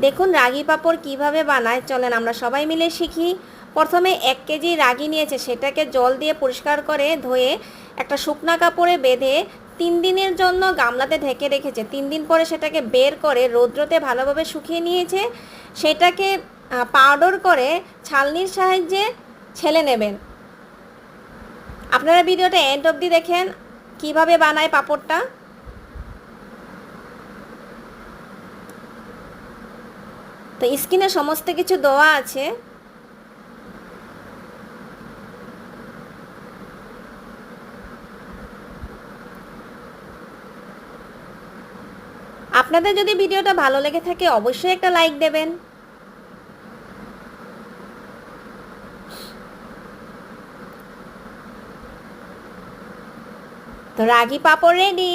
দেখুন রাগি পাঁপড় কিভাবে বানায়, চলেন আমরা সবাই মিলে শিখি। প্রথমে 1 কেজি রাগি নিয়েছে, সেটাকে জল দিয়ে পরিষ্কার করে ধুয়ে একটা শুকনা কাপড়ে বেঁধে 3 দিনের জন্য গামলাতে ঢেকে রেখেছে। 3 দিন পরে সেটাকে বের করে রৌদ্রতে ভালোভাবে শুকিয়ে নিয়েছে। সেটাকে পাউডার করে ছালনির সাহায্যে ছেলে নেবেন। আপনারা ভিডিওটা এন্ড অবধি দেখেন কিভাবে বানায় পাঁপড়টা। তো স্ক্রিনে সমস্ত কিছু দেওয়া আছে। আপনাদের যদি ভিডিওটা ভালো লেগে থাকে অবশ্যই একটা লাইক দেবেন। তো রাগি পাঁপড় রেডি।